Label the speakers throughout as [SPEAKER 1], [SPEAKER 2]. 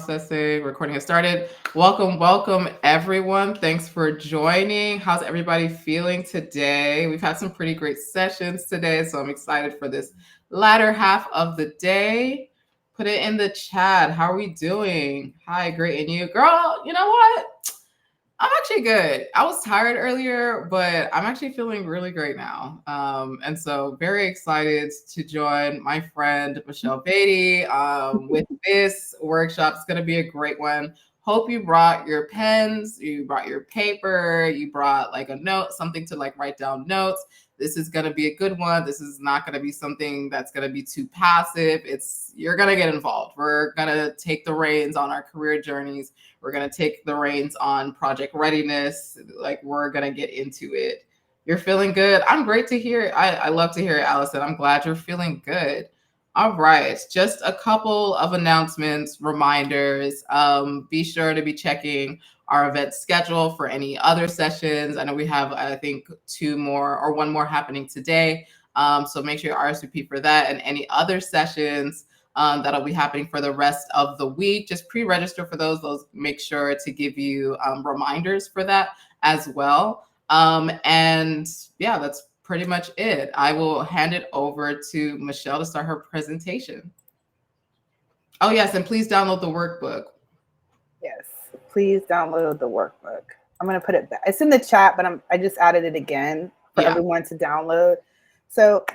[SPEAKER 1] processing. Recording has started. Welcome, everyone. Thanks for joining. How's everybody feeling today? We've had some pretty great sessions today, so I'm excited for this latter half of the day. Put it in the chat. How are we doing? Hi, great. And you? Girl, you know what? I'm actually good. I was tired earlier, but I'm actually feeling really great now. And so very excited to join my friend, Michelle Beatty, with this workshop. It's going to be a great one. Hope you brought your pens, you brought your paper, you brought like a note, something to like write down notes. This is going to be a good one. This is not going to be something that's going to be too passive. You're going to get involved. We're going to take the reins on our career journeys. We're going to take the reins on Project Readiness. Like, we're going to get into it. You're feeling good? I'm great to hear. I love to hear it, Allison. I'm glad you're feeling good. All right. Just a couple of announcements, reminders. Be sure to be checking our event schedule for any other sessions. I know we have, I think, one more happening today. So make sure you RSVP for that and any other sessions that'll be happening for the rest of the week. Just pre-register for those. Those make sure to give you reminders for that as well. And yeah, that's pretty much it. I will hand it over to Michelle to start her presentation. Oh yes, and please download the workbook.
[SPEAKER 2] Yes, please download the workbook. I'm going to put it back. It's in the chat, but I just added it again for everyone to download. So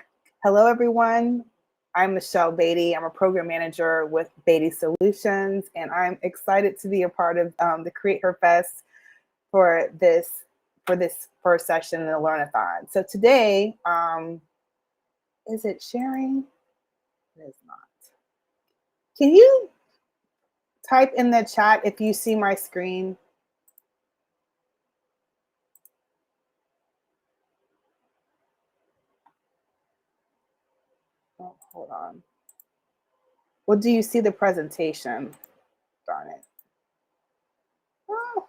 [SPEAKER 2] hello, everyone. I'm Michelle Beatty. I'm a program manager with Beatty Solutions, and I'm excited to be a part of the Create Her Fest for this first session in the Learn-a-thon. So today, is it sharing? It is not. Can you type in the chat if you see my screen? Oh, hold on. Well, do you see the presentation? Darn it. Oh.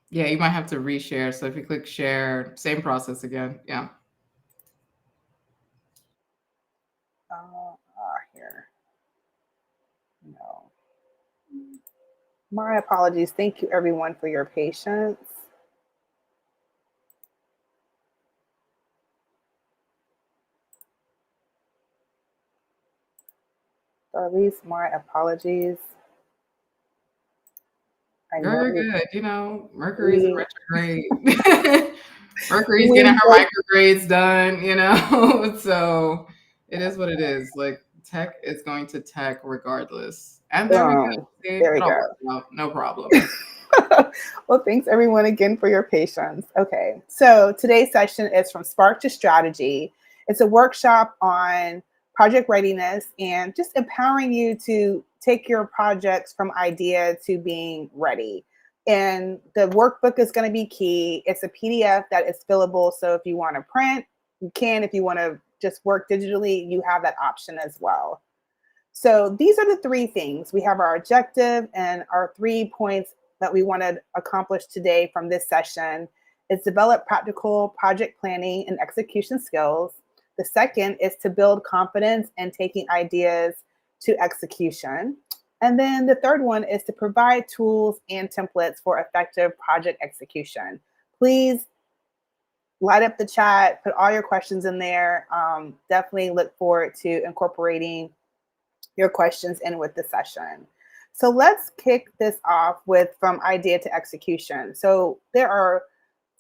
[SPEAKER 1] Yeah, you might have to reshare. So if you click share, same process again. Yeah.
[SPEAKER 2] Here. No. My apologies. Thank you, everyone, for your patience. Or at least my apologies.
[SPEAKER 1] Very good. You know, Mercury's in retrograde. Mercury's getting her microgrades done, you know? So it is what it is. Like, tech is going to tech regardless. And there we go. See,
[SPEAKER 2] there we go.
[SPEAKER 1] No problem.
[SPEAKER 2] Well, thanks everyone again for your patience. Okay, so today's session is From Spark to Strategy. It's a workshop on project readiness and just empowering you to take your projects from idea to being ready. And the workbook is going to be key. It's a PDF that is fillable. So if you want to print, you can. If you want to just work digitally, you have that option as well. So these are the three things. We have our objective and our 3 points that we want to accomplish today from this session is develop practical project planning and execution skills. The second is to build confidence in taking ideas to execution. And then the third one is to provide tools and templates for effective project execution. Please light up the chat, put all your questions in there. Definitely look forward to incorporating your questions in with the session. So let's kick this off with from idea to execution. So there are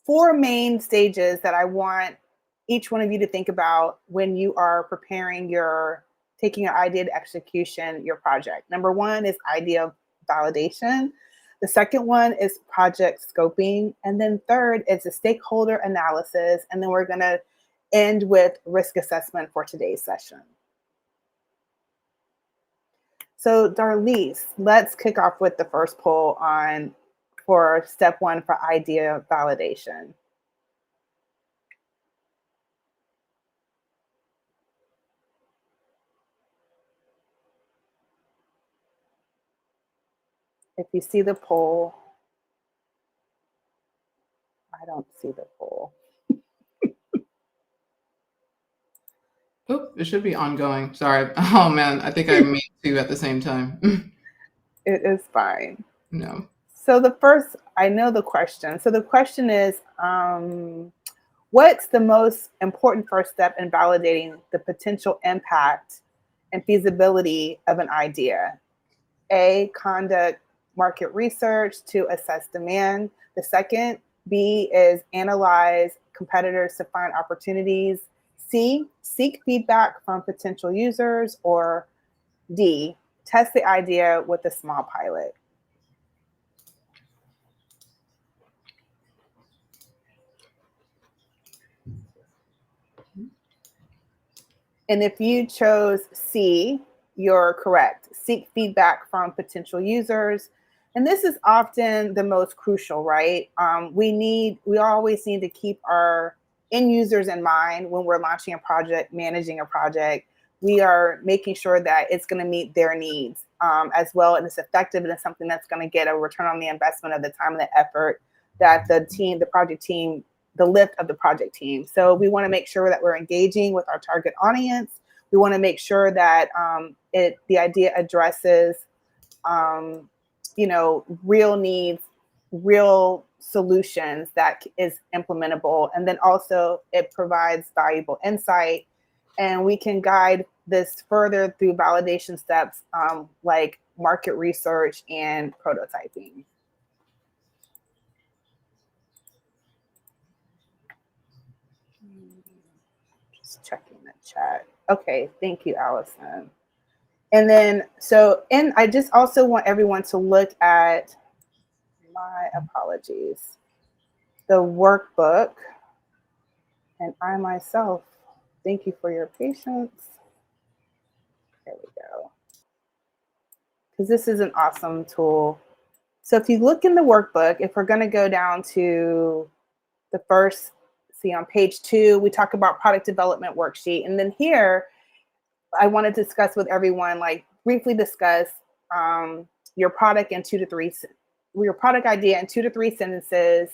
[SPEAKER 2] 4 main stages that I want each one of you to think about when you are preparing taking your idea to execution, your project. Number 1 is idea validation. The second one is project scoping. And then third is the stakeholder analysis. And then we're gonna end with risk assessment for today's session. So Darlise, let's kick off with the first poll for step 1 for idea validation. If you see the poll, I don't see the poll.
[SPEAKER 1] Oop, it should be ongoing. Sorry. Oh man, I think I made two at the same time.
[SPEAKER 2] It is fine.
[SPEAKER 1] No.
[SPEAKER 2] So the first, I know the question. So the question is, what's the most important first step in validating the potential impact and feasibility of an idea? A, conduct market research to assess demand. The second, B, is analyze competitors to find opportunities. C, seek feedback from potential users. Or D, test the idea with a small pilot. And if you chose C, you're correct. Seek feedback from potential users. And this is often the most crucial, right? We always need to keep our end users in mind when we're launching a project, managing a project. We are making sure that it's going to meet their needs as well, and it's effective, and it's something that's going to get a return on the investment of the time and the effort that the project team, the lift of the project team. So we want to make sure that we're engaging with our target audience. We want to make sure that the idea addresses, real needs, real solutions that is implementable, and then also it provides valuable insight. And we can guide this further through validation steps like market research and prototyping. Just checking the chat. Okay, thank you, Allison. And then, and I just also want everyone to look at, my apologies, the workbook. And I myself, thank you for your patience. There we go. Because this is an awesome tool. So if you look in the workbook, if we're going to go down to the first, see on page 2, we talk about product development worksheet. And then here, I want to discuss with everyone, like briefly discuss your product in 2 to 3, your product idea in 2 to 3 sentences,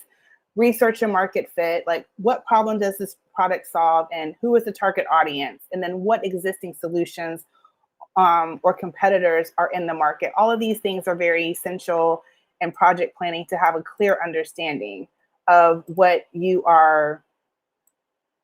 [SPEAKER 2] research your market fit, like what problem does this product solve and who is the target audience, and then what existing solutions or competitors are in the market. All of these things are very essential in project planning to have a clear understanding of what you are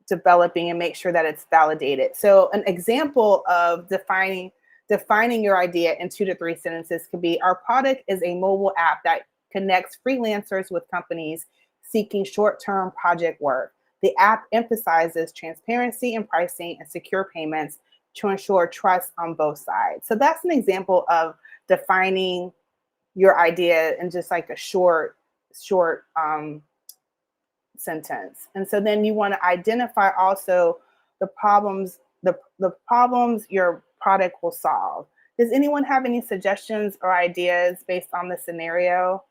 [SPEAKER 2] developing and make sure that it's validated. So an example of defining your idea in 2 to 3 sentences could be: our product is a mobile app that connects freelancers with companies seeking short-term project work. The app emphasizes transparency in pricing and secure payments to ensure trust on both sides. So that's an example of defining your idea in just like a short sentence. And so then you want to identify also the problems your product will solve. Does anyone have any suggestions or ideas based on the scenario?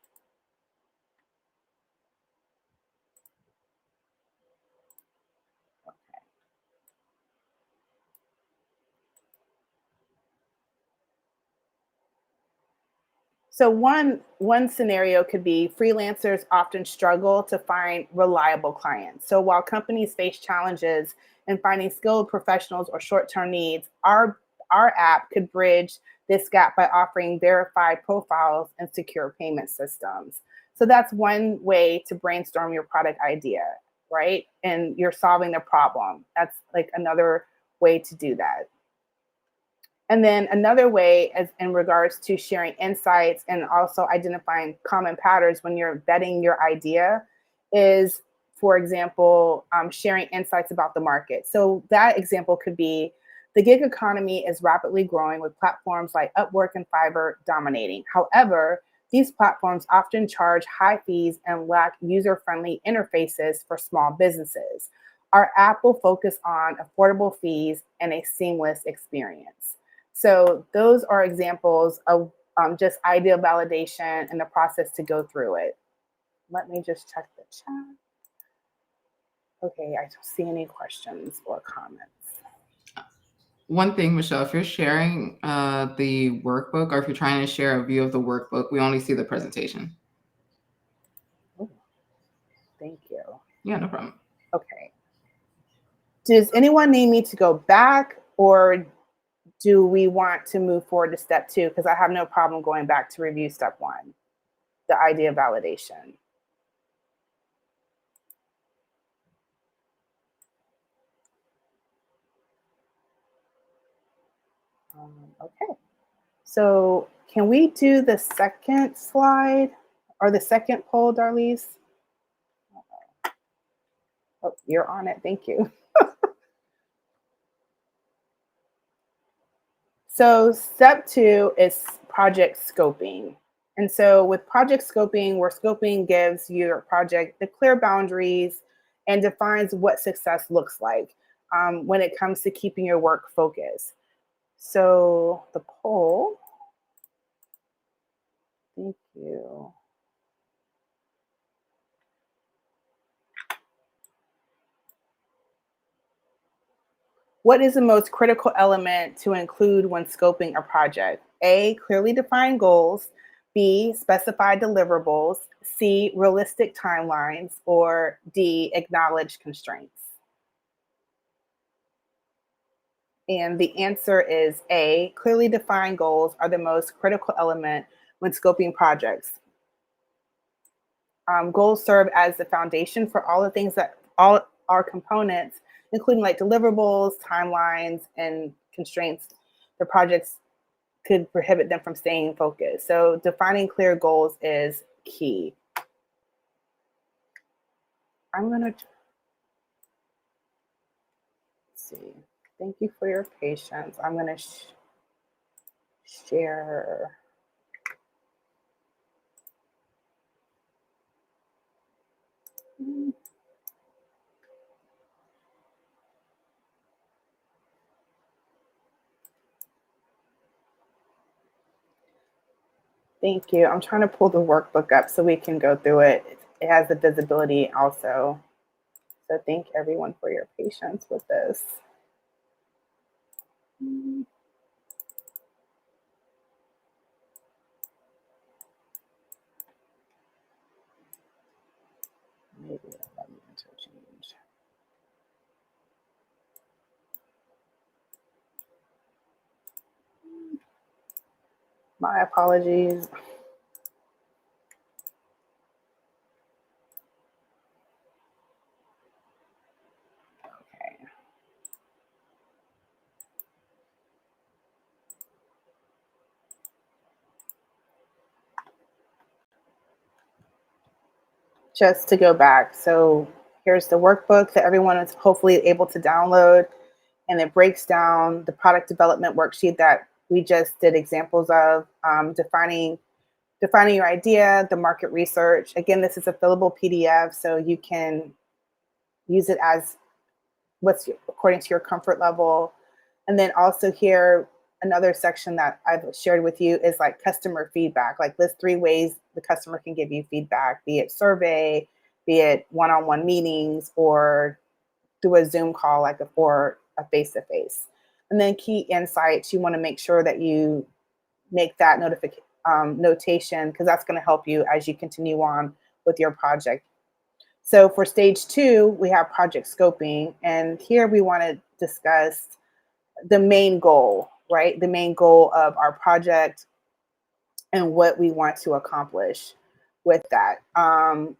[SPEAKER 2] So one scenario could be freelancers often struggle to find reliable clients. So while companies face challenges in finding skilled professionals or short-term needs, our app could bridge this gap by offering verified profiles and secure payment systems. So that's one way to brainstorm your product idea, right? And you're solving the problem. That's like another way to do that. And then another way, as in regards to sharing insights and also identifying common patterns when you're vetting your idea, is, for example, sharing insights about the market. So that example could be: the gig economy is rapidly growing with platforms like Upwork and Fiverr dominating. However, these platforms often charge high fees and lack user-friendly interfaces for small businesses. Our app will focus on affordable fees and a seamless experience. So those are examples of just idea validation and the process to go through it. Let me just check the chat. Okay, I don't see any questions or comments.
[SPEAKER 1] One thing, Michelle, if you're sharing the workbook, or if you're trying to share a view of the workbook, we only see the presentation.
[SPEAKER 2] Oh, thank you.
[SPEAKER 1] Yeah, no problem.
[SPEAKER 2] Okay. Does anyone need me to go back, or do we want to move forward to step 2? Because I have no problem going back to review step 1, the idea validation. Okay. So can we do the second slide or the second poll, Darlise? Oh, you're on it. Thank you. So step 2 is project scoping. And so with project scoping, where scoping gives your project the clear boundaries and defines what success looks like when it comes to keeping your work focused. So the poll, thank you. What is the most critical element to include when scoping a project? A, clearly defined goals. B, specified deliverables. C, realistic timelines. Or D, acknowledged constraints. And the answer is A, clearly defined goals are the most critical element when scoping projects. Goals serve as the foundation for all the things that all our components, including like deliverables, timelines, and constraints, the projects could prohibit them from staying focused. So defining clear goals is key. I'm gonna see. Thank you for your patience. I'm gonna share. Thank you. I'm trying to pull the workbook up so we can go through it. It has the visibility also. So thank everyone for your patience with this. Maybe let me interchange. My apologies. Okay. Just to go back. So here's the workbook that everyone is hopefully able to download, and it breaks down the product development worksheet that we just did examples of, defining your idea, the market research. Again, this is a fillable PDF, so you can use it as according to your comfort level. And then also here, another section that I've shared with you is like customer feedback. Like list 3 ways the customer can give you feedback, be it survey, be it one-on-one meetings, or through a Zoom call, or a face-to-face. And then key insights, you want to make sure that you make that notation, because that's going to help you as you continue on with your project. So for stage 2, we have project scoping, and here we want to discuss the main goal, right? The main goal of our project and what we want to accomplish with that.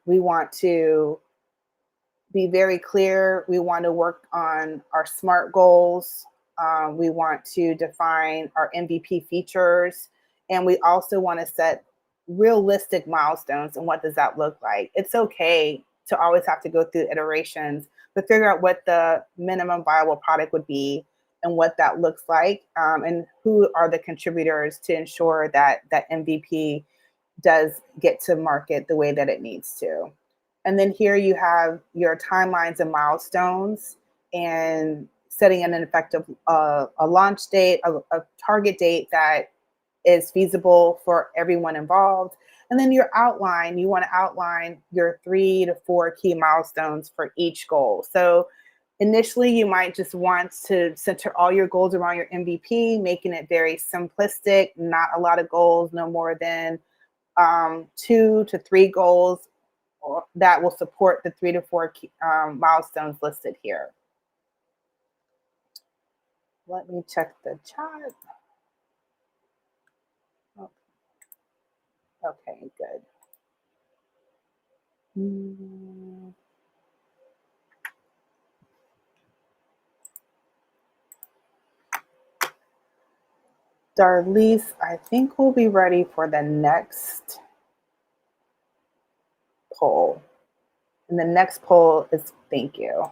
[SPEAKER 2] We want to be very clear. We want to work on our SMART goals. We want to define our MVP features. And we also want to set realistic milestones. And what does that look like? It's okay to always have to go through iterations, but figure out what the minimum viable product would be and what that looks like, and who are the contributors to ensure that that MVP does get to market the way that it needs to. And then here you have your timelines and milestones, and setting an effective a launch date, a target date that is feasible for everyone involved. And then your outline, you want to outline your 3 to 4 key milestones for each goal. So initially, you might just want to center all your goals around your MVP, making it very simplistic, not a lot of goals, no more than 2 to 3 goals that will support the 3 to 4 milestones listed here. Let me check the chat. Oh, okay, good. Mm, Darlise, I think we'll be ready for the next poll. And the next poll is thank you.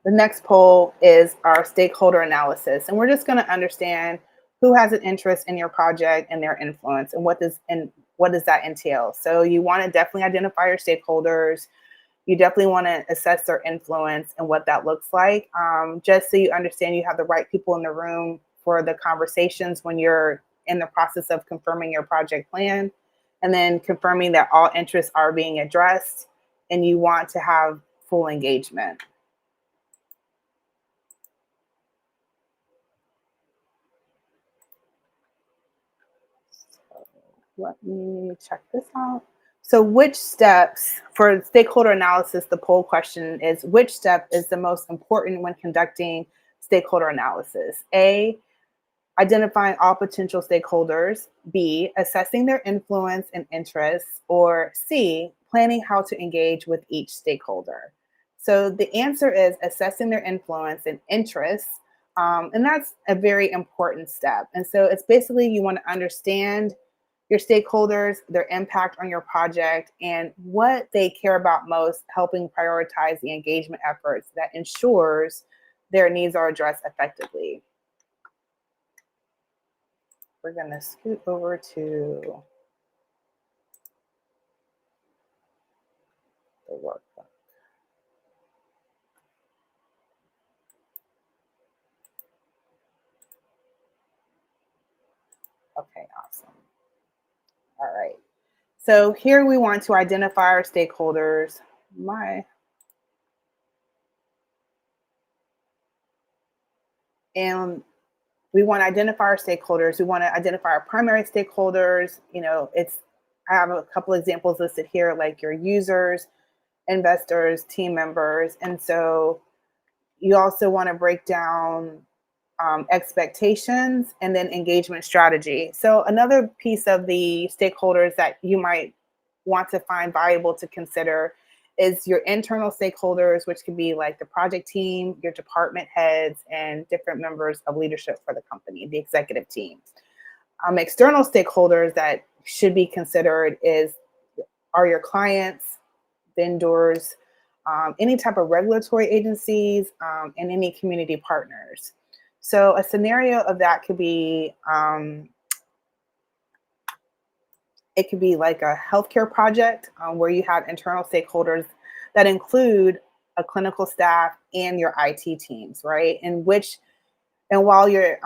[SPEAKER 2] The next poll is our stakeholder analysis. And we're just going to understand who has an interest in your project and their influence and what does that entail. So you want to definitely identify your stakeholders. You definitely want to assess their influence and what that looks like. Just so you understand you have the right people in the room for the conversations when you're in the process of confirming your project plan, and then confirming that all interests are being addressed and you want to have full engagement. So let me check this out. So which steps for stakeholder analysis, the poll question is, which step is the most important when conducting stakeholder analysis? A, identifying all potential stakeholders. B, assessing their influence and interests. Or C, planning how to engage with each stakeholder. So the answer is assessing their influence and interests. And that's a very important step. And so it's basically you want to understand your stakeholders, their impact on your project, and what they care about most, helping prioritize the engagement efforts that ensures their needs are addressed effectively. We're going to scoot over to the workbook. Okay, awesome. All right. So here we want to identify our stakeholders. And we want to identify our stakeholders. We want to identify our primary stakeholders. I have a couple examples listed here, like your users, investors, team members. And so you also want to break down expectations and then engagement strategy. So another piece of the stakeholders that you might want to find valuable to consider is your internal stakeholders, which could be like the project team, your department heads, and different members of leadership for the company, the executive team. External stakeholders that should be considered are your clients, vendors, any type of regulatory agencies, and any community partners. So a scenario of that could be it could be like a healthcare project where you have internal stakeholders that include a clinical staff and your IT teams, right? And while your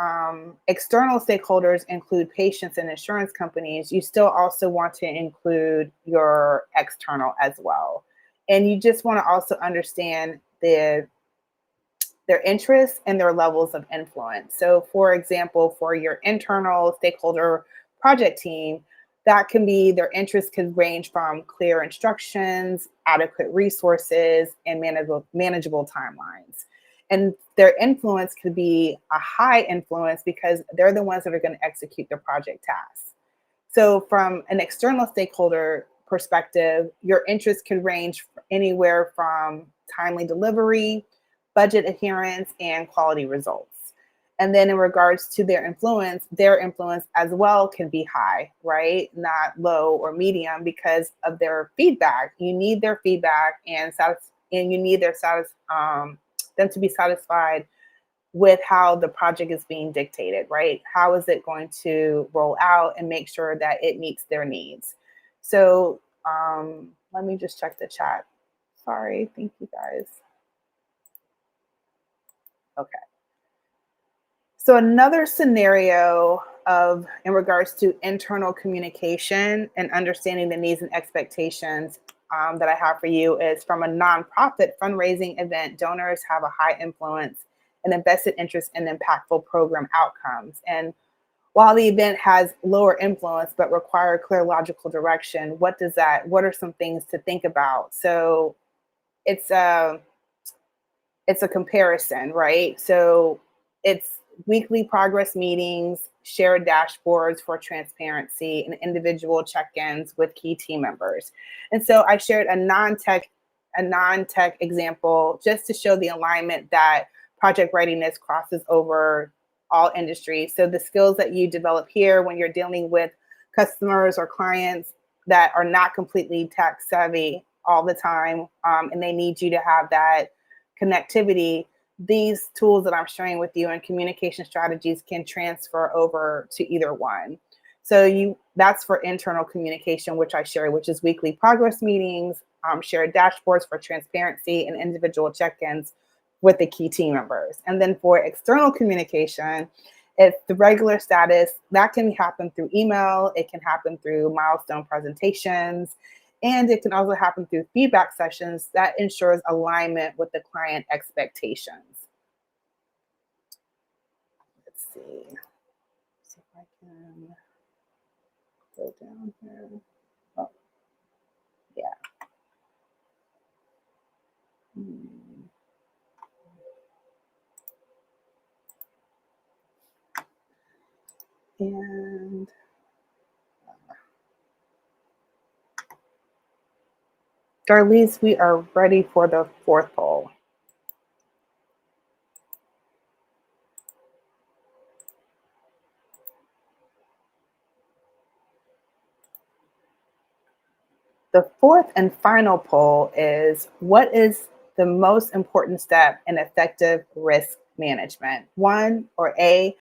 [SPEAKER 2] external stakeholders include patients and insurance companies, you still also want to include your external as well. And you just want to also understand their interests and their levels of influence. So, for example, for your internal stakeholder project team, that can be their interests could range from clear instructions, adequate resources, and manageable timelines. And their influence could be a high influence because they're the ones that are going to execute the project tasks. So, from an external stakeholder perspective, your interests could range anywhere from timely delivery, budget adherence, and quality results. And then, in regards to their influence as well can be high, right? Not low or medium because of their feedback. You need their feedback and you need them to be satisfied with how the project is being dictated, right? How is it going to roll out and make sure that it meets their needs? So let me just check the chat. Sorry, thank you guys. Okay. So another scenario in regards to internal communication and understanding the needs and expectations that I have for you is from a nonprofit fundraising event. Donors have a high influence and a vested interest in impactful program outcomes. And while the event has lower influence but require clear logical direction, what are some things to think about? So it's a comparison, right? So it's weekly progress meetings, shared dashboards for transparency, and individual check-ins with key team members. And so I shared a non-tech example just to show the alignment that project readiness crosses over all industries. So the skills that you develop here when you're dealing with customers or clients that are not completely tech savvy all the time, and they need you to have that connectivity, these tools that I'm sharing with you and communication strategies can transfer over to either one. So that's for internal communication, which I share, which is weekly progress meetings, shared dashboards for transparency, and individual check-ins with the key team members. And then for external communication, it's the regular status that can happen through email, it can happen through milestone presentations, and it can also happen through feedback sessions that ensures alignment with the client expectations. Let's see if I can go down here. Oh, yeah. And Darlise, we are ready for the fourth poll. The fourth and final poll is, what is the most important step in effective risk management? One, or A,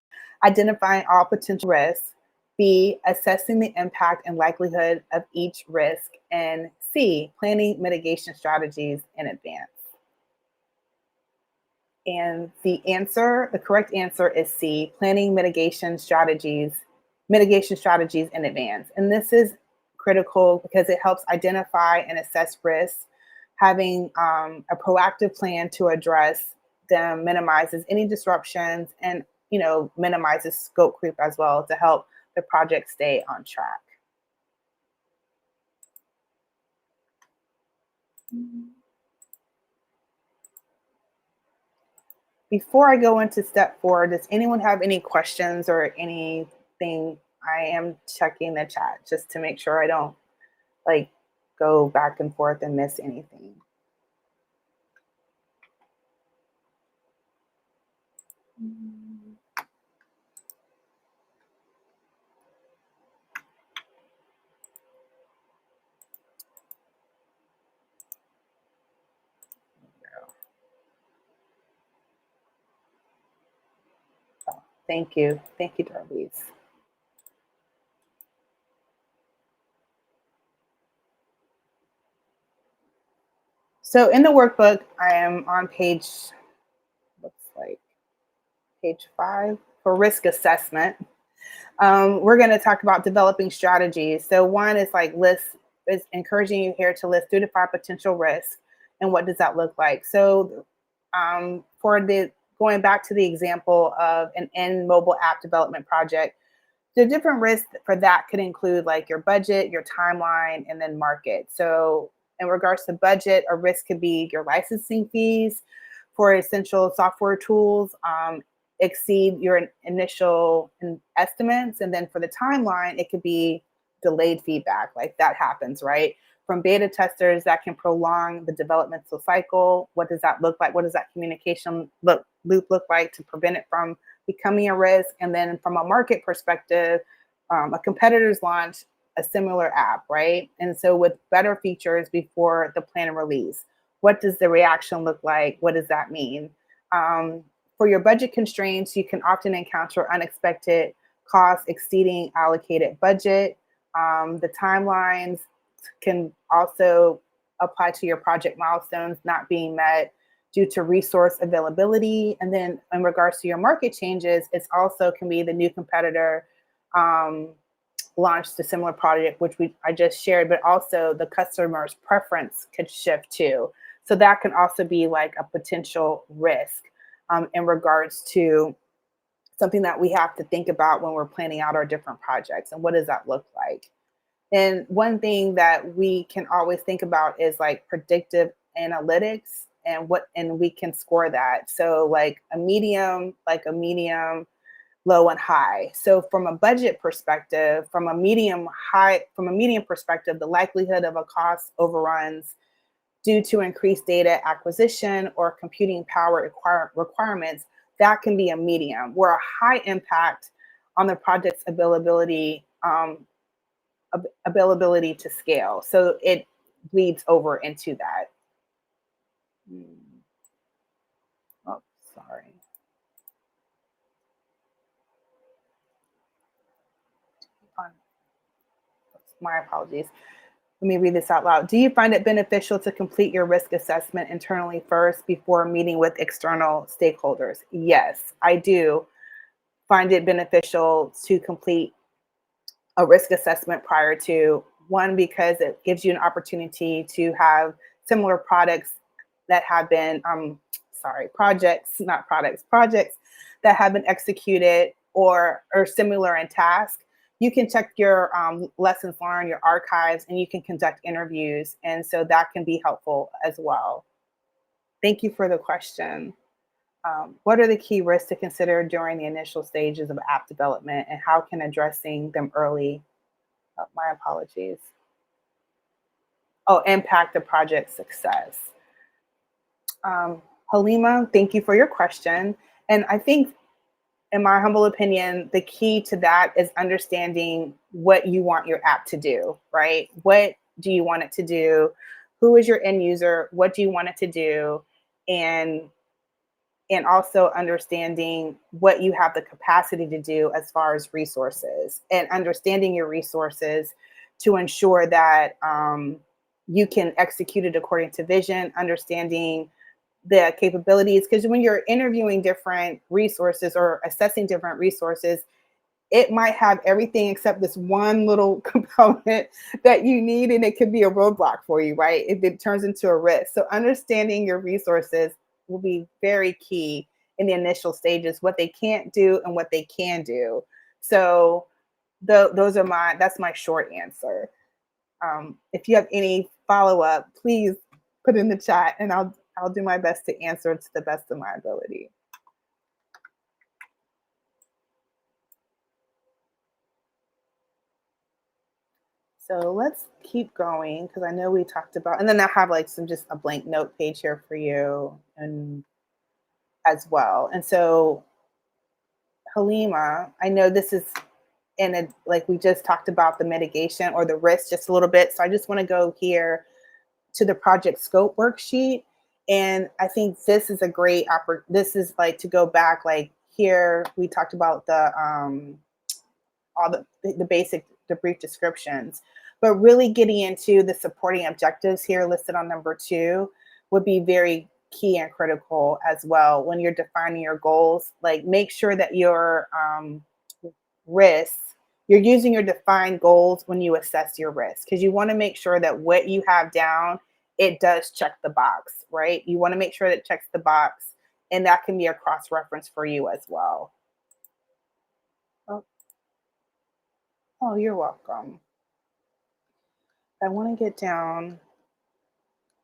[SPEAKER 2] identifying all potential risks, B, assessing the impact and likelihood of each risk, and C, planning mitigation strategies in advance. And the correct answer is C, planning mitigation strategies in advance. And this is critical because it helps identify and assess risks. Having a proactive plan to address them minimizes any disruptions and minimizes scope creep as well to help the project stay on track. Before I go into step 4, does anyone have any questions or anything? I am checking the chat just to make sure I don't go back and forth and miss anything. Oh, thank you, Darlise. So in the workbook, I am on page 5 for risk assessment. We're going to talk about developing strategies. So one is encouraging you here to list 3 to 5 potential risks, and what does that look like? So going back to the example of an in mobile app development project, the different risks for that could include your budget, your timeline, and then market. So in regards to budget, a risk could be your licensing fees for essential software tools exceed your initial estimates. And then for the timeline, it could be delayed feedback, that happens, right? From beta testers, that can prolong the developmental cycle. What does that look like? What does that communication loop look like to prevent it from becoming a risk? And then from a market perspective, a competitor's launch a similar app, right? And so with better features before the planned release, what does the reaction look like? What does that mean? For your budget constraints, you can often encounter unexpected costs exceeding allocated budget. The timelines can also apply to your project milestones not being met due to resource availability. And then in regards to your market changes, it's also can be the new competitor launched a similar project, which I just shared, but also the customer's preference could shift too. So that can also be a potential risk in regards to something that we have to think about when we're planning out our different projects. And what does that look like? And one thing that we can always think about is predictive analytics and we can score that. So like a medium, low and high. So from a budget perspective, from a medium perspective, the likelihood of a cost overruns due to increased data acquisition or computing power requirements, that can be a medium, where a high impact on the project's ability to scale. So it bleeds over into that. Oh, sorry. My apologies. Let me read this out loud. Do you find it beneficial to complete your risk assessment internally first before meeting with external stakeholders? Yes, I do find it beneficial to complete a risk assessment prior to one, because it gives you an opportunity to have similar products that have been, projects that have been executed or similar in task. You can check your lessons learned, your archives, and you can conduct interviews. And so that can be helpful as well. Thank you for the question. What are the key risks to consider during the initial stages of app development, and how can addressing them early, my apologies. Oh, impact the project success? Halima, thank you for your question. And I think, in my humble opinion, the key to that is understanding what you want your app to do, right? What do you want it to do? Who is your end user? What do you want it to do? And also understanding what you have the capacity to do as far as resources, and understanding your resources to ensure that you can execute it according to vision, understanding the capabilities. Because when you're interviewing different resources or assessing different resources, it might have everything except this one little component that you need, and it could be a roadblock for you, right? If it turns into a risk. So understanding your resources will be very key in the initial stages, what they can't do and what they can do. So that's my short answer. If you have any follow-up, please put in the chat, and I'll do my best to answer to the best of my ability. So let's keep going, because I know we talked about, and then I have like just a blank note page here for you and as well. And so Halima, I know this is like we just talked about the mitigation or the risk just a little bit. So I just want to go here to the project scope worksheet. And I think this is a great this is like to go back, like here we talked about all the basic, the brief descriptions, but really getting into the supporting objectives here listed on number 2 would be very key and critical as well when you're defining your goals. Like make sure that your risks, you're using your defined goals when you assess your risk, because you want to make sure that what you have down, it does check the box, right? You want to make sure that it checks the box, and that can be a cross-reference for you as well. Oh, you're welcome. I want to get down.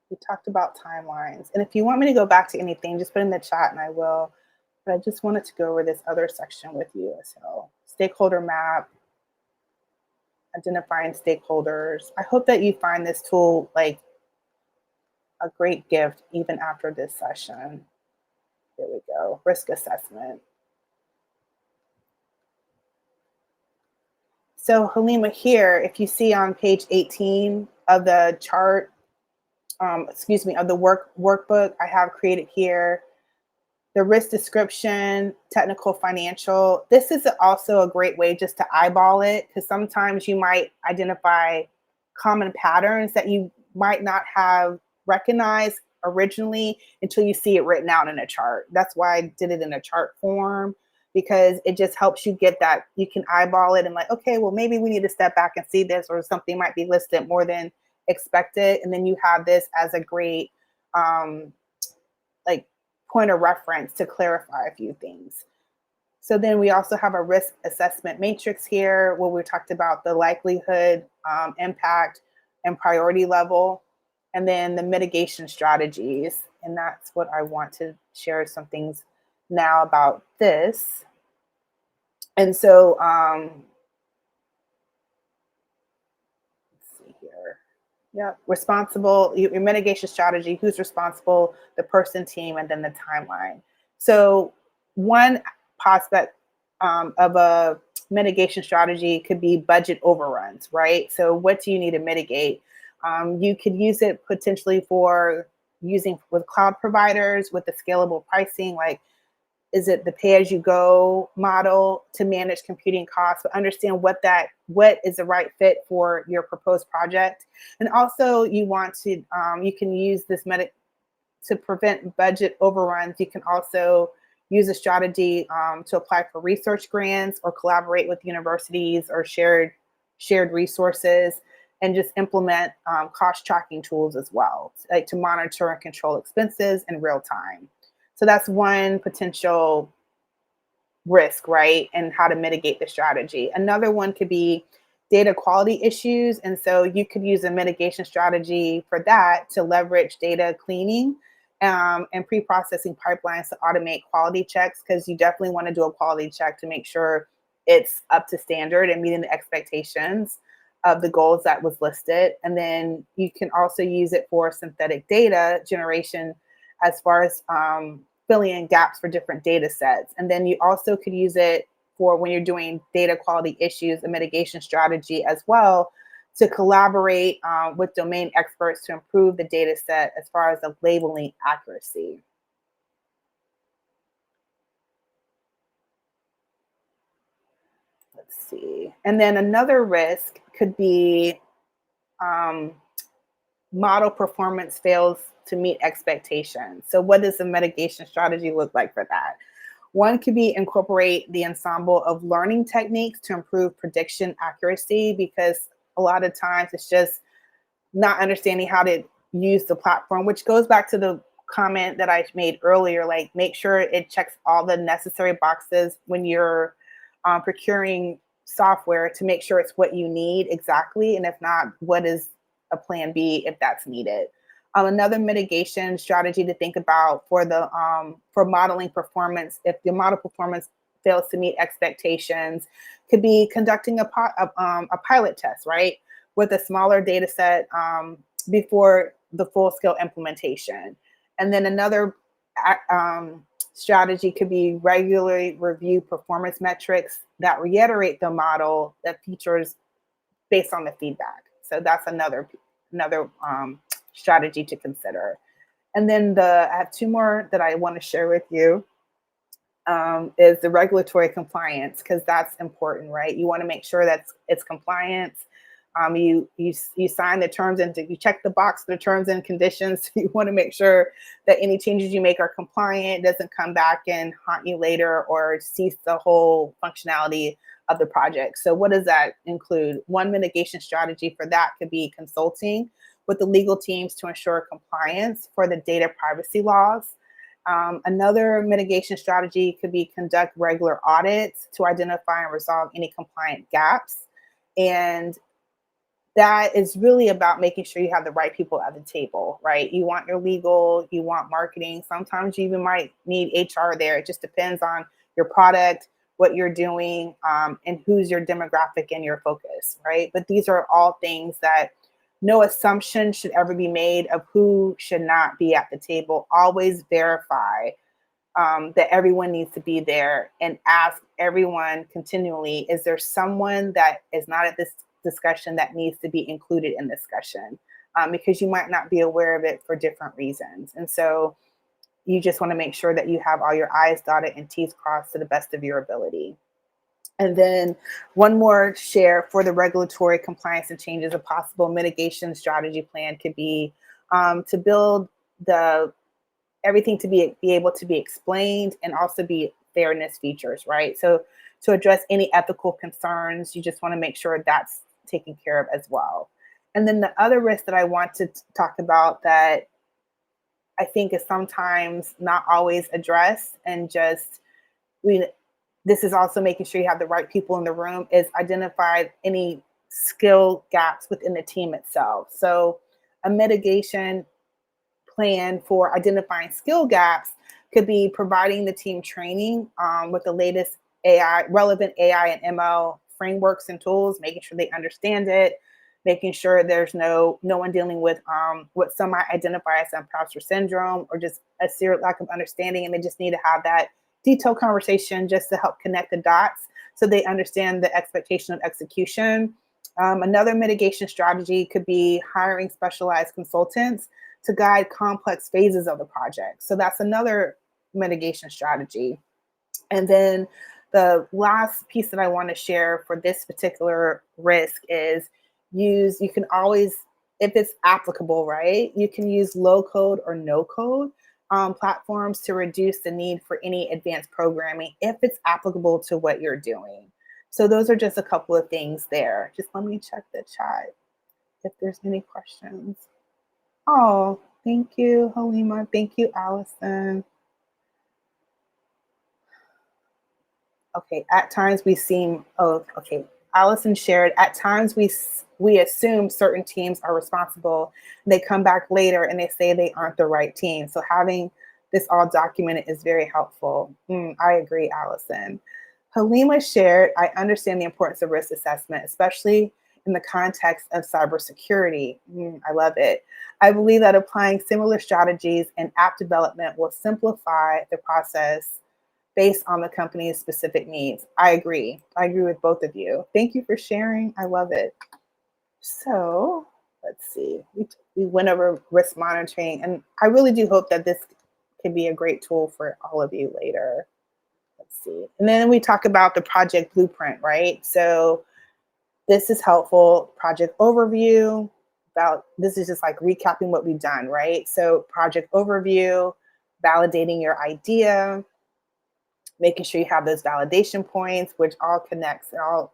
[SPEAKER 2] We talked about timelines. And if you want me to go back to anything, just put in the chat and I will. But I just wanted to go over this other section with you as well. Stakeholder map, identifying stakeholders. I hope that you find this tool like a great gift even after this session. There we go. Risk assessment. So Halima, here, if you see on page 18 of the chart, of the workbook I have created here, the risk description, technical, financial. This is also a great way just to eyeball it, because sometimes you might identify common patterns that you might not have recognized originally until you see it written out in a chart. That's why I did it in a chart form, because it just helps you get that. You can eyeball it and like, okay, well, maybe we need to step back and see this, or something might be listed more than expected. And then you have this as a great like point of reference to clarify a few things. So then we also have a risk assessment matrix here, where we talked about the likelihood, impact, and priority level. and then the mitigation strategies. And that's what I want to share some things now about this. And so, let's see here. Yeah, responsible, your mitigation strategy, who's responsible, the person, team, and then the timeline. So, one prospect of a mitigation strategy could be budget overruns, right? So, what do you need to mitigate? You could use it potentially for using with cloud providers with the scalable pricing, like is it the pay as you go model to manage computing costs, but understand what is the right fit for your proposed project. And also you want to you can use this to prevent budget overruns. You can also use a strategy to apply for research grants or collaborate with universities or shared resources, and just implement cost tracking tools as well, like to monitor and control expenses in real time. So that's one potential risk, right? And how to mitigate the strategy. Another one could be data quality issues. And so you could use a mitigation strategy for that to leverage data cleaning and pre processing pipelines to automate quality checks, because you definitely want to do a quality check to make sure it's up to standard and meeting the expectations of the goals that was listed. And then you can also use it for synthetic data generation as far as filling in gaps for different data sets. And then you also could use it for when you're doing data quality issues, a mitigation strategy as well, to collaborate with domain experts to improve the data set as far as the labeling accuracy. Let's see. And then another risk could be um, model performance fails to meet expectations. So, what does the mitigation strategy look like for that? One could be incorporate the ensemble of learning techniques to improve prediction accuracy, because a lot of times it's just not understanding how to use the platform, which goes back to the comment that I made earlier. Like, make sure it checks all the necessary boxes when you're procuring software, to make sure it's what you need exactly. And if not, what is a plan B if that's needed? Another mitigation strategy to think about for the for modeling performance, if the model performance fails to meet expectations, could be conducting a pilot test, right, with a smaller data set before the full scale implementation. And then another strategy could be regularly review performance metrics that reiterate the model that features based on the feedback. So that's another strategy to consider. And then I have two more that I want to share with you. Is the regulatory compliance, because that's important, right? You want to make sure that it's compliance. You sign the terms and you check the box for the terms and conditions. You want to make sure that any changes you make are compliant, doesn't come back and haunt you later or cease the whole functionality of the project. So what does that include? One mitigation strategy for that could be consulting with the legal teams to ensure compliance for the data privacy laws. Another mitigation strategy could be conduct regular audits to identify and resolve any compliant gaps. And that is really about making sure you have the right people at the table, right? You want your legal, you want marketing. Sometimes you even might need HR there. It just depends on your product, what you're doing, and who's your demographic and your focus, right? But these are all things that no assumption should ever be made of who should not be at the table. Always verify that everyone needs to be there, and ask everyone continually, is there someone that is not at this discussion that needs to be included in discussion? Because you might not be aware of it for different reasons. And so you just want to make sure that you have all your I's dotted and T's crossed to the best of your ability. And then one more share for the regulatory compliance and changes, a possible mitigation strategy plan could be to build the everything to be able to be explained, and also be fairness features, right? So to address any ethical concerns, you just want to make sure that's taken care of as well. And then the other risk that I want to talk about that I think is sometimes not always addressed, and just we this is also making sure you have the right people in the room, is identify any skill gaps within the team itself. So A mitigation plan for identifying skill gaps could be providing the team training with the latest relevant AI and ML frameworks and tools, making sure they understand it, making sure there's no one dealing with what some might identify as imposter syndrome or just a serious lack of understanding, and they just need to have that detailed conversation just to help connect the dots so they understand the expectation of execution. Another mitigation strategy could be hiring specialized consultants to guide complex phases of the project. So that's another mitigation strategy. And then the last piece that I want to share for this particular risk is you can always, if it's applicable, right, you can use low code or no code platforms to reduce the need for any advanced programming if it's applicable to what you're doing. So those are just a couple of things there. Just let me check the chat if there's any questions. Oh, thank you, Halima. Thank you, Allison. Okay, at times we seem, oh, okay. Allison shared, at times we assume certain teams are responsible. They come back later and they say they aren't the right team. So having this all documented is very helpful. I agree, Allison. Halima shared, I understand the importance of risk assessment, especially in the context of cybersecurity. I love it. I believe that applying similar strategies in app development will simplify the process based on the company's specific needs. I agree. I agree with both of you. Thank you for sharing. I love it. So let's see. We went over risk monitoring, and I really do hope that this can be a great tool for all of you later. Let's see. And then we talk about the project blueprint, right? So this is helpful. Project overview. This is just like recapping what we've done, right? So project overview, validating your idea, making sure you have those validation points, which all connects, all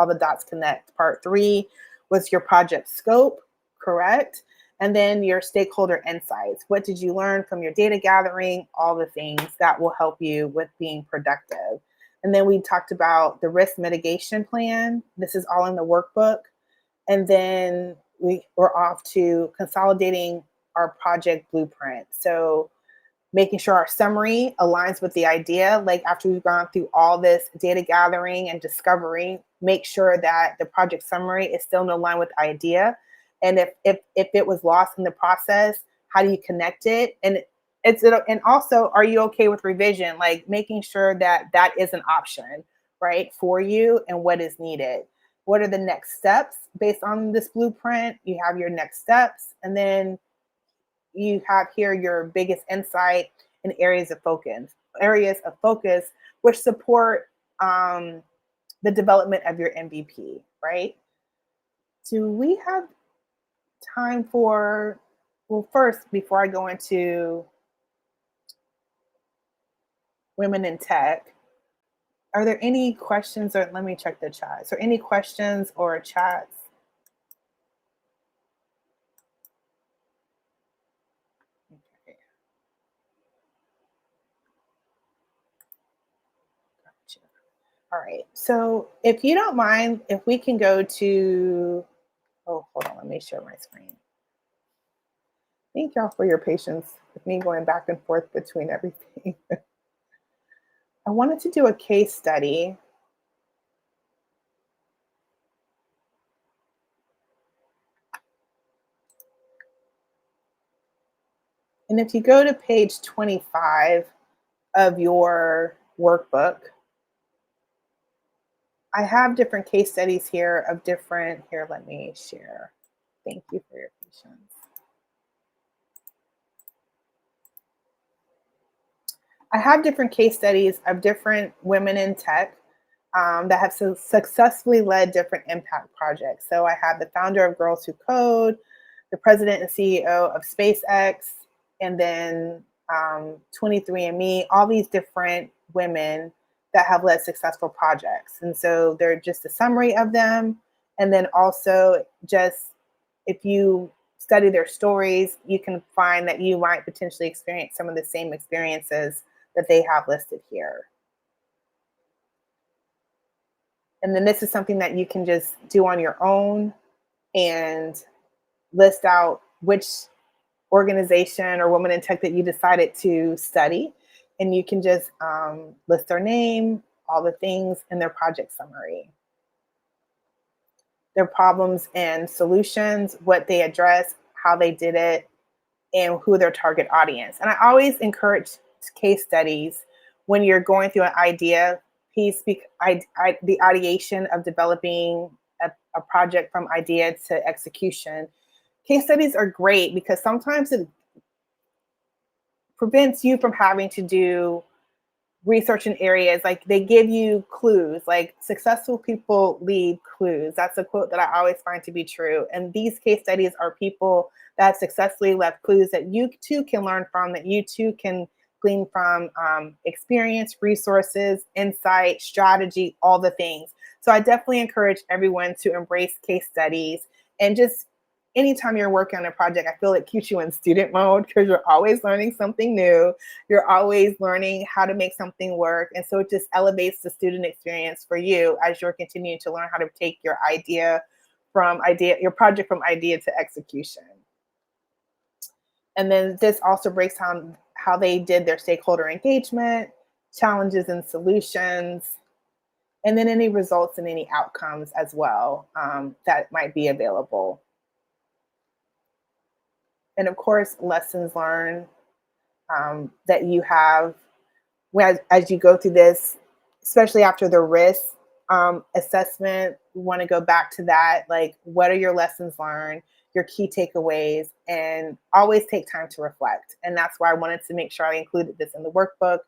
[SPEAKER 2] the dots connect. Part 3 was your project scope, correct? And then your stakeholder insights. What did you learn from your data gathering? All the things that will help you with being productive. And then we talked about the risk mitigation plan. This is all in the workbook. And then we're off to consolidating our project blueprint. So making sure our summary aligns with the idea. Like after we've gone through all this data gathering and discovery, make sure that the project summary is still in line with the idea. And if it was lost in the process, how do you connect it? And also, are you okay with revision? Like making sure that that is an option, right, for you and what is needed. What are the next steps based on this blueprint? You have your next steps, and then you have here your biggest insight and areas of focus, which support the development of your MVP, right? Do we have time for, well, first, before I go into women in tech, are there any questions, or let me check the chat. So any questions or chats? Okay. Gotcha. All right. So if you don't mind, if we can go to, oh, hold on, let me share my screen. Thank y'all for your patience with me going back and forth between everything. I wanted to do a case study. And if you go to page 25 of your workbook, I have different case studies here of different, here, let me share. Thank you for your patience. I have different case studies of different women in tech that have successfully led different impact projects. So I have the founder of Girls Who Code, the president and CEO of SpaceX, and then 23andMe, all these different women that have led successful projects. And so they're just a summary of them. And then also just if you study their stories, you can find that you might potentially experience some of the same experiences that they have listed here. And then this is something that you can just do on your own and list out which organization or woman in tech that you decided to study. And you can just list their name, all the things in their project summary, their problems and solutions, what they address, how they did it, and who their target audience. And I always encourage case studies when you're going through an idea piece, the ideation of developing a project from idea to execution. Case studies are great because sometimes it prevents you from having to do research in areas like they give you clues, like successful people leave clues. That's a quote that I always find to be true. And these case studies are people that successfully left clues that you too can learn from, that you too can glean from, experience, resources, insight, strategy, all the things. So I definitely encourage everyone to embrace case studies. And just anytime you're working on a project, I feel it keeps you in student mode because you're always learning something new. You're always learning how to make something work. And so it just elevates the student experience for you as you're continuing to learn how to take your your project from idea to execution. And then this also breaks down how they did their stakeholder engagement, challenges and solutions, and then any results and any outcomes as well, that might be available. And of course, lessons learned, that you have as you go through this, especially after the risk assessment. You want to go back to that. Like, what are your lessons learned, your key takeaways, and always take time to reflect. And that's why I wanted to make sure I included this in the workbook.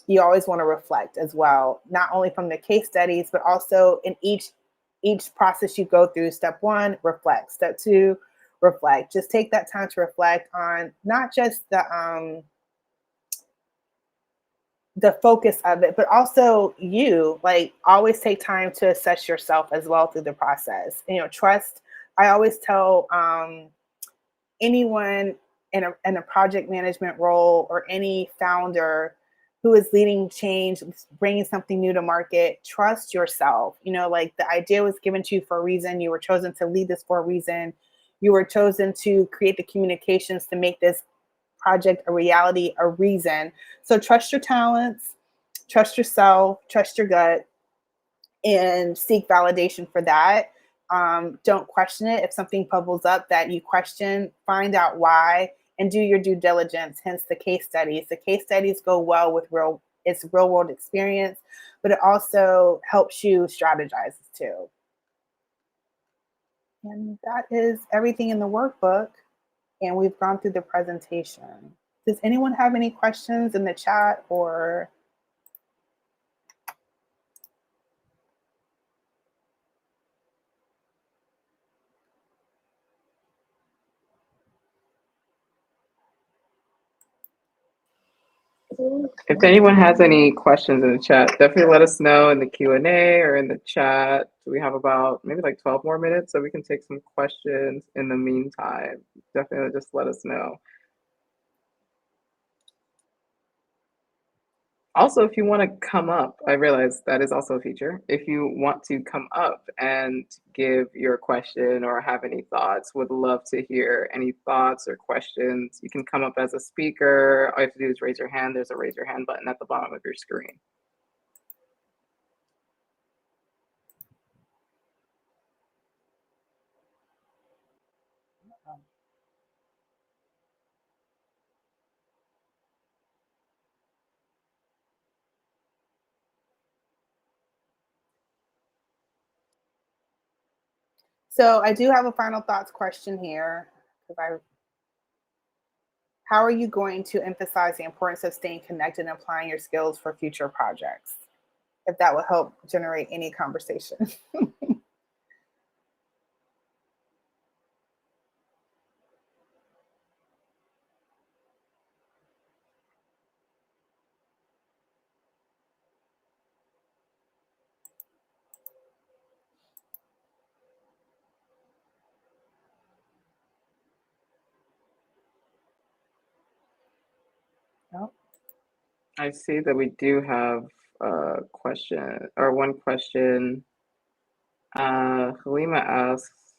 [SPEAKER 2] You always want to reflect as well, not only from the case studies, but also in each process you go through. Step one, reflect. Step two, reflect. Just take that time to reflect on not just the focus of it, but also you. Like, always take time to assess yourself as well through the process. Trust. I always tell anyone in a project management role, or any founder who is leading change, bringing something new to market, trust yourself. Like, the idea was given to you for a reason. You were chosen to lead this for a reason. You were chosen to create the communications to make this project a reality, a reason. So trust your talents, trust yourself, trust your gut, and seek validation for that. Don't question it. If something bubbles up that you question, find out why and do your due diligence. Hence the case studies. The case studies go well with it's real world experience, but it also helps you strategize too. And that is everything in the workbook. And we've gone through the presentation. Does anyone have any questions in the chat or?
[SPEAKER 1] If anyone has any questions in the chat, definitely let us know in the Q&A or in the chat. We have about maybe like 12 more minutes, so we can take some questions in the meantime. Definitely just let us know. Also, if you want to come up, I realize that is also a feature. If you want to come up and give your question or have any thoughts, would love to hear any thoughts or questions. You can come up as a speaker. All you have to do is raise your hand. There's a raise your hand button at the bottom of your screen.
[SPEAKER 2] So I do have a final thoughts question here. How are you going to emphasize the importance of staying connected and applying your skills for future projects? If that will help generate any conversation. No?
[SPEAKER 1] I see that we do have a question or one question. Halima asks,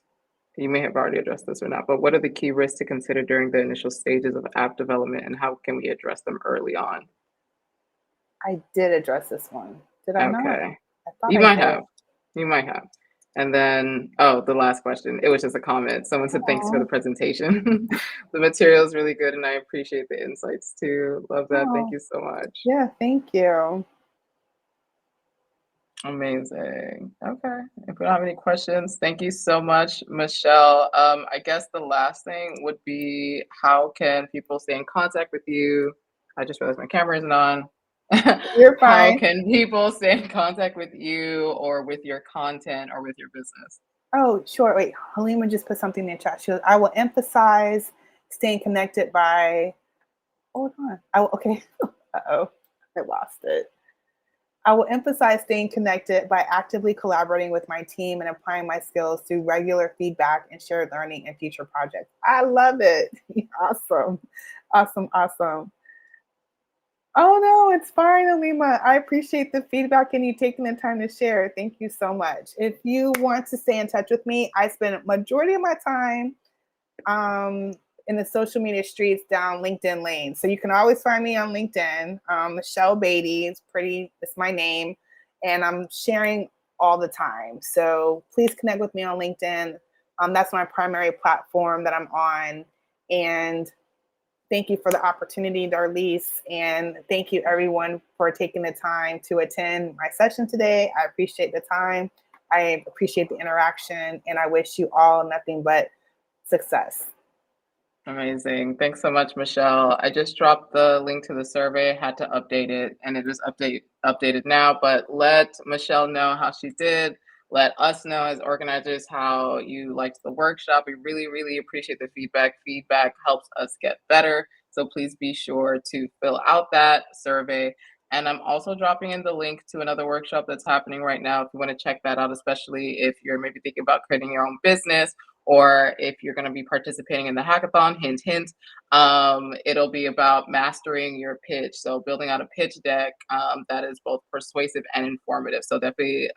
[SPEAKER 1] You may have already addressed this or not, but what are the key risks to consider during the initial stages of app development and how can we address them early on?
[SPEAKER 2] I did address this one. Did I not?
[SPEAKER 1] Okay.
[SPEAKER 2] I thought
[SPEAKER 1] You
[SPEAKER 2] I
[SPEAKER 1] might
[SPEAKER 2] did.
[SPEAKER 1] have. You might have. And then, oh, the last question. It was just a comment. Someone said, thanks for
[SPEAKER 2] Oh,
[SPEAKER 1] the presentation. The material is really good and I appreciate the insights too. Love that. Thank
[SPEAKER 2] oh,
[SPEAKER 1] you so much.
[SPEAKER 2] yeah, thank you.
[SPEAKER 1] Amazing. Okay. If we don't have any questions, thank you so much, Michelle. I guess the last thing would be how can people stay in contact with you? I just realized my camera isn't on.
[SPEAKER 2] You're
[SPEAKER 1] How
[SPEAKER 2] fine.
[SPEAKER 1] can people stay in contact with you or with your content or with your business?
[SPEAKER 2] Oh, sure. Wait, Halima just put something in the chat. She goes, I will emphasize staying connected by, hold on. Okay. Uh-oh, I lost it. I will emphasize staying connected by actively collaborating with my team and applying my skills through regular feedback and shared learning in future projects. I love it. Awesome. Awesome. Awesome. Oh no, it's fine, Alima. I appreciate the feedback and you taking the time to share. Thank you so much. If you want to stay in touch with me, I spend a majority of my time um, in the social media streets down LinkedIn lane. So you can always find me on LinkedIn. Michelle Beatty is it's my name, and I'm sharing all the time. So please connect with me on LinkedIn. That's my primary platform that I'm on. And thank you for the opportunity, Darlise. And thank you, everyone, for taking the time to attend my session today. I appreciate the time. I appreciate the interaction. And I wish you all nothing but success.
[SPEAKER 1] Amazing. Thanks so much, Michelle. I just dropped the link to the survey, had to update it, and it is updated now. But let Michelle know how she did. Let us know as organizers how you liked the workshop. We really, really appreciate the feedback. Feedback helps us get better. So please be sure to fill out that survey. And I'm also dropping in the link to another workshop that's happening right now if you want to check that out, especially if you're maybe thinking about creating your own business or if you're going to be participating in the hackathon, hint, hint, it'll be about mastering your pitch. So building out a pitch deck that is both persuasive and informative. So definitely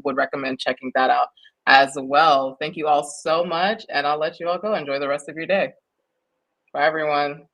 [SPEAKER 1] would recommend checking that out as well. Thank you all so much, and I'll let you all go. Enjoy the rest of your day. Bye, everyone.